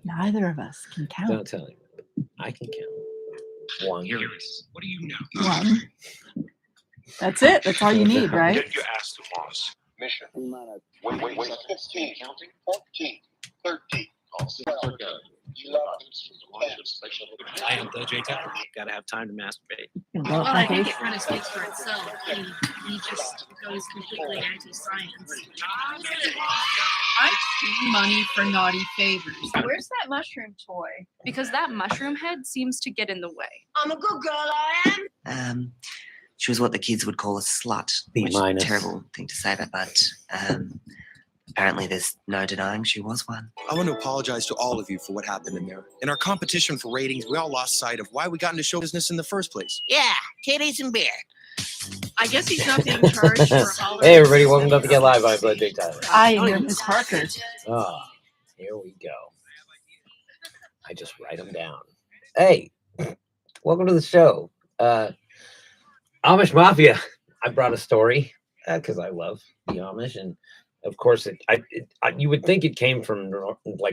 Neither of us can count. Don't tell him. I can count. One. What do you know? One. That's it. That's all you need, right? Get your ass to Mars. Mission. Wait. 15. Counting. 14. 13. I am the J Tower. Gotta have time to masturbate. Well, I think it kind of speaks for itself. He just goes completely anti-science. I take money for naughty favors. Where's that mushroom toy? Because that mushroom head seems to get in the way. I'm a good girl, I am. She was what the kids would call a slut. B-. Which is a terrible thing to say, but apparently there's no denying she was one. I want to apologize to all of you for what happened in there. In our competition for ratings, we all lost sight of why we got into show business in the first place. Yeah, titties and beer. I guess he's not being charged for all. Hey, everybody, welcome to Get Live. I'm J Tyler. I am Miss Parker. Oh, here we go. I just write them down. Hey, welcome to the show. Amish Mafia. I brought a story because I love the Amish, and of course, you would think it came from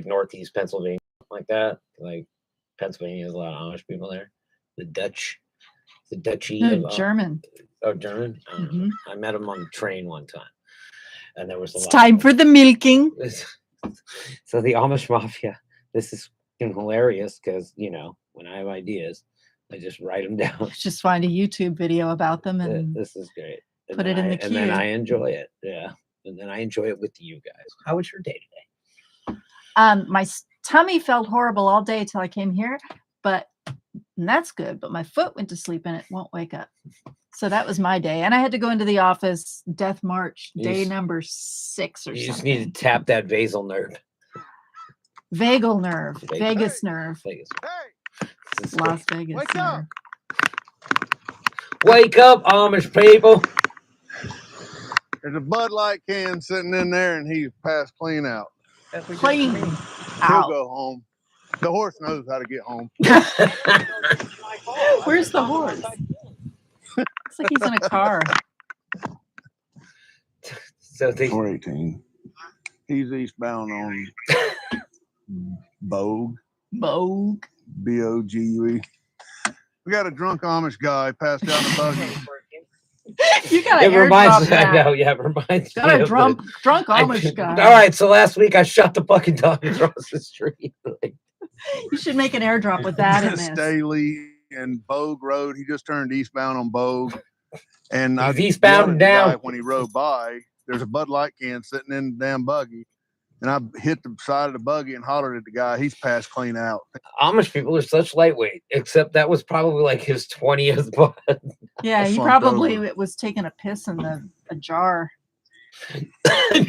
Northeast Pennsylvania, like that. Like Pennsylvania has a lot of Amish people there. The Dutchy. No, German. Oh, German. I met him on the train one time, and there was a lot. It's time for the milking. So the Amish Mafia. This is hilarious because when I have ideas, I just write them down. Just find a YouTube video about them and this is great. And put it in the queue. And then I enjoy it. Yeah. And then I enjoy it with you guys. How was your day today? My tummy felt horrible all day till I came here, and that's good. But my foot went to sleep and it won't wake up. So that was my day. And I had to go into the office, death march, day number 6 or something. You just need to tap that vagal nerve. Vagal nerve. Vegas nerve. Vegas. Hey! Las Vegas. Wake nerve. up! Wake up, Amish people. There's a Bud Light can sitting in there, and he's passed clean out. Clean He'll out. go home. The horse knows how to get home. Where's the horse? Looks like he's in a car. So they 418. He's eastbound on Bogue. Bogue. B-O-G-U-E. We got a drunk Amish guy passed out in a buggy. You got it to reminds airdrop that. I know, yeah, it reminds Got me a of drunk Amish guy. All right, so last week I shot the fucking dog across the street. You should make an airdrop with that in this. Staley and Bogue Road. He just turned eastbound on Bogue. And He's eastbound and down. When he rode by, there's a Bud Light can sitting in the damn buggy. And I hit the side of the buggy and hollered at the guy. He's passed clean out. Amish people are such lightweight, except that was probably like his 20th Bud. Yeah, he probably was taking a piss in a jar.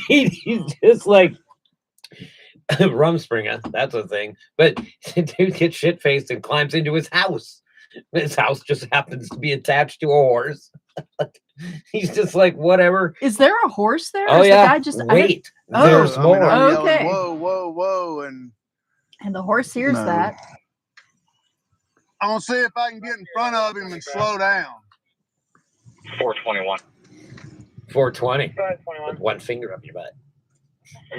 He's just like Rumspringa. That's a thing. But the dude gets shit-faced and climbs into his house. His house just happens to be attached to a horse. He's just like, whatever. Is there a horse there? Oh, yeah. The guy just, wait. There's more. I'm okay. Yelling, whoa. And the horse hears that. I'm going to see if I can get in front of him and slow down. 421. 420. With one finger up your butt.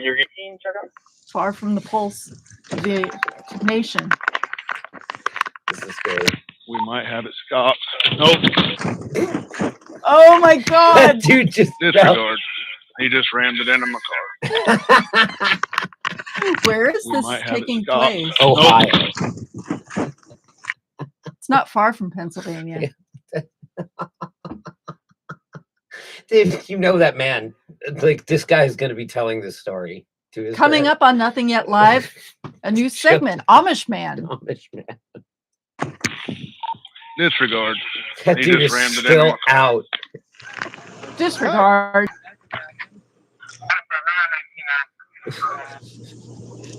You're getting check out? Far from the pulse of the nation. This is great. We might have it stopped. Nope. Oh my God. That dude just disregard. He just rammed it into my car. Where is this taking place? Ohio. It's not far from Pennsylvania. Dave, you know that man. Like, this guy is going to be telling this story to his Coming up on Nothing Yet Live, a new segment, Amish Man. Amish Man. Disregard. That He dude just is rammed it into still my car. out. Disregard.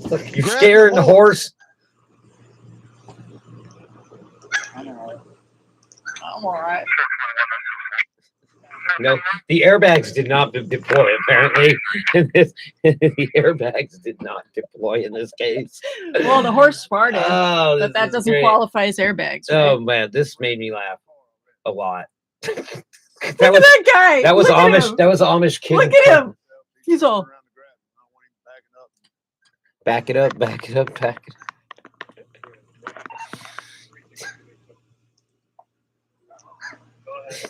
Look, you're scaring the horse. I'm all right. No, the airbags did not deploy, apparently. The airbags did not deploy in this case. Well, the horse farted, Oh, but that is doesn't great. qualify as airbags. Right? Oh, man, this made me laugh a lot. Look at that guy. That was Look at Amish. him. That was Amish kid. Look at him. He's all. Back it up, back it up, back it up.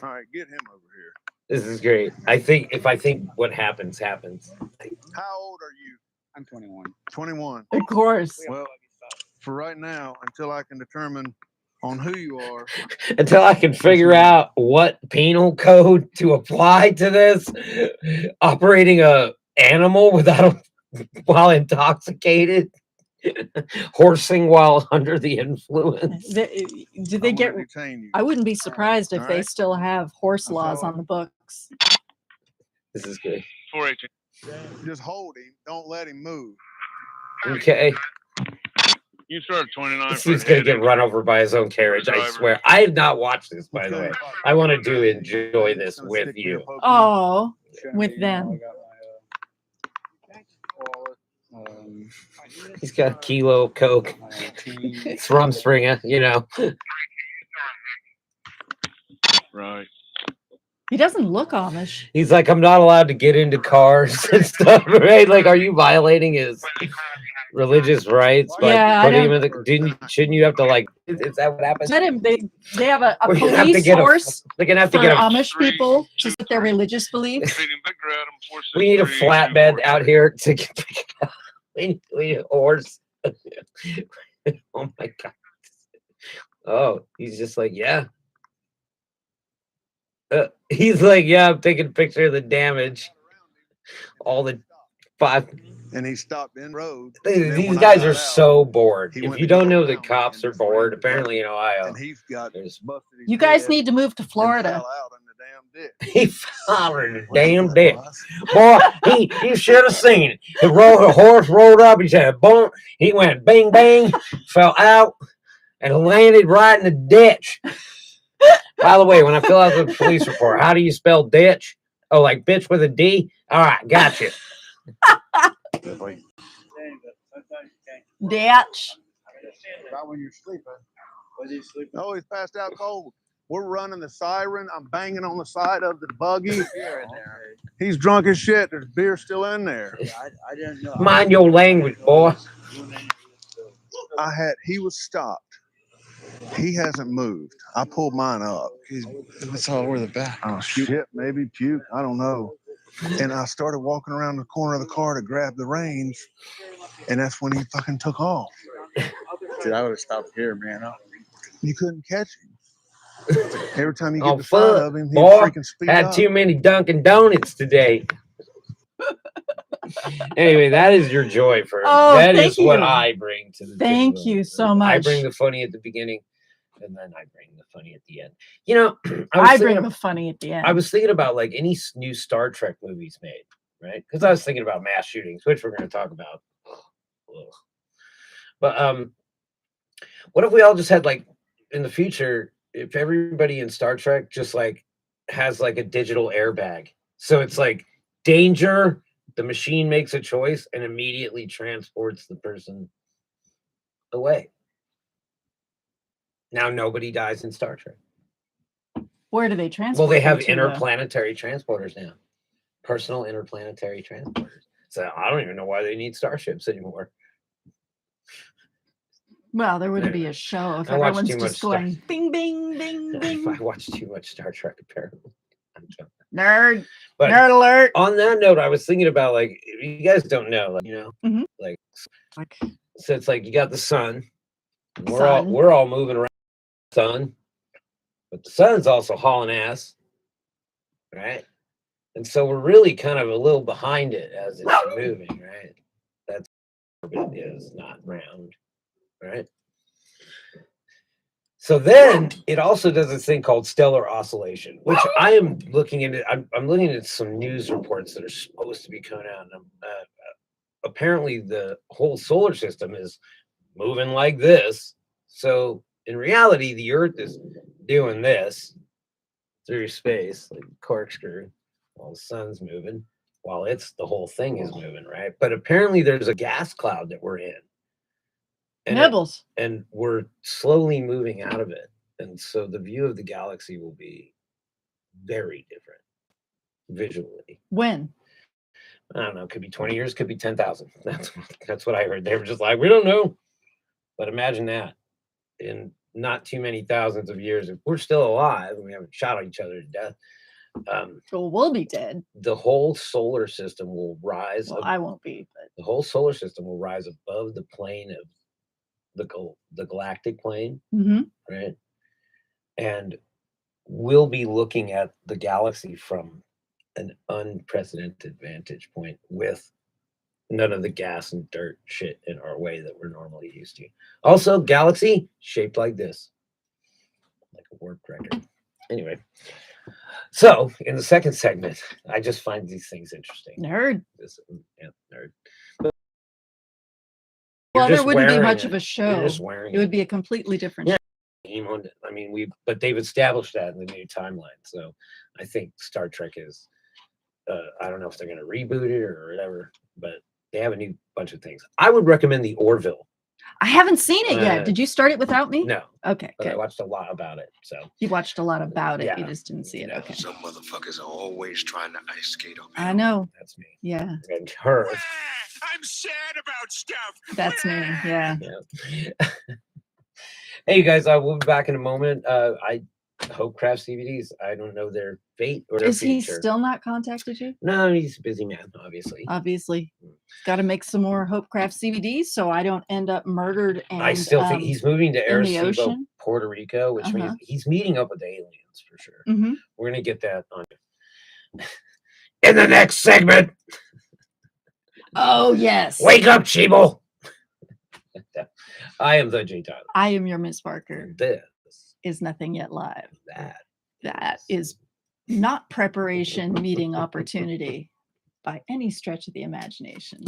All right, get him over here. This is great. I think what happens, happens. How old are you? I'm 21. 21. Of course. Well, for right now, until I can determine on who you are, Until I can figure out what penal code to apply to this, operating a animal without while intoxicated, horsing while under the influence. Do I they want get? to detain you. I wouldn't be surprised if All they right. still have horse That's laws all. on the books. This is good. 418. Just hold him. Don't let him move. Okay. You start 29. This dude's gonna get run over by his own carriage. I swear. I have not watched this, by the way. I want to enjoy this with you. Oh, with them. He's got a kilo of coke. It's Rumspringa, you know. Right. He doesn't look Amish. He's like, I'm not allowed to get into cars and stuff, right? Like, are you violating his religious rights by Yeah, I putting him don't- in the? Shouldn't you have to like? Is that what happens? Let him. They have a We're gonna have to police get force They're gonna have to for get a. Amish people to set their religious beliefs. We need a flatbed out here to get. We need a horse. Oh my god. Oh, he's just like, yeah. He's like, yeah, I'm taking a picture of the damage. All the 5. And he stopped in road. These guys are so bored. If you don't know that cops are bored, apparently in Ohio. And he's got busted his You guys head need to move to and Florida. fell out in the damn ditch. He fell in the damn ditch. Boy, you should have seen it. The horse rolled up. He said, boom. He went bing, bang, fell out, and landed right in the ditch. By the way, when I fill out the police report, how do you spell ditch? Oh, like bitch with a D? All right, gotcha. Ditch. Not when you're sleeping. Oh, he's passed out cold. We're running the siren. I'm banging on the side of the buggy. He's drunk as shit. There's beer still in there. I didn't know. Mind your language, boy. He was stopped. He hasn't moved. I pulled mine up. It's all over the back. Oh shit, maybe puke. I don't know. And I started walking around the corner of the car to grab the reins, and that's when he fucking took off. Dude, I would have stopped here, man. You couldn't catch him. Every time you get Oh, the front fuck, of him, he'd boy. freaking speed Had up. too many Dunkin' Donuts today. Anyway, that is your joy for Oh, that thank is what you. I bring to the Thank table. you so I much. bring the funny at the beginning, and then I bring the funny at the end. You know, I bring the funny at the end. I was thinking about like any new Star Trek movies made, right? Because I was thinking about mass shootings, which we're going to talk about. Ugh. But what if we all just had like in the future, if everybody in Star Trek just like has like a digital airbag, so it's like danger. The machine makes a choice and immediately transports the person away. Now nobody dies in Star Trek. Where do they transport? Well, they have them to, interplanetary transporters now. Personal interplanetary transporters. So I don't even know why they need starships anymore. Well, there wouldn't be a show if I watch everyone's too just much going bing, bing, bing, bing. I watch too much Star Trek, apparently. I'm joking. Nerd. But Nerd alert. on that note, I was thinking about like, if you guys don't know, like, you know, Mhm. like, Like, so it's like you got the sun. Sun. We're all moving around the sun, but the sun's also hauling ass, right? And so we're really kind of a little behind it as it's moving, right? That's it is not round, right? So then it also does this thing called stellar oscillation, which I am looking into. I'm looking at some news reports that are supposed to be coming out. And apparently, the whole solar system is moving like this. So in reality, the Earth is doing this through space, like corkscrew, while the sun's moving, while the whole thing is moving, right? But apparently, there's a gas cloud that we're in. Nibbles. And we're slowly moving out of it. And so the view of the galaxy will be very different visually. When? I don't know. Could be 20 years. Could be 10,000. That's what I heard. They were just like, we don't know. But imagine that in not too many thousands of years, if we're still alive and we haven't shot each other to death, Well, we'll be dead. the whole solar system will rise. Well, I won't be, but The whole solar system will rise above the plane of the galactic plane, right? And we'll be looking at the galaxy from an unprecedented vantage point with none of the gas and dirt shit in our way that we're normally used to. Also, galaxy shaped like this, like a work record. Anyway, so in the second segment, I just find these things interesting. nerd. Nerd. Well, there just wouldn't be wearing much it. of a You're show. just wearing It would be a completely different Yeah. show. I mean, but they've established that in the new timeline. So I think Star Trek is, I don't know if they're going to reboot it or whatever, but they have a new bunch of things. I would recommend the Orville. I haven't seen it yet. Uh, Did you start it without me? No, Okay, but I good. watched a lot about it. So You watched a lot about it. You Yeah. just didn't see it. Yeah. Okay. Some motherfuckers are always trying to ice skate up. I know. that's me. Yeah, And her. I'm sad about stuff. that's me. Yeah. Yeah. Hey, you guys, we'll be back in a moment. I hope Craft CBDs. I don't know their fate or their Is he future. still not contacted you? No, he's a busy man, obviously. Obviously. Got to make some more Hopecraft CBDs so I don't end up murdered and I still think he's moving to in the Arecibo, ocean. Puerto Rico, which means he's meeting up with aliens for sure. Mhm. We're gonna get that on in the next segment. Oh, yes. Wake up, Sheeple. I am the J Tyler. I am your Miss Parker. This Is Nothing Yet Live. that That is not preparation meeting opportunity by any stretch of the imagination.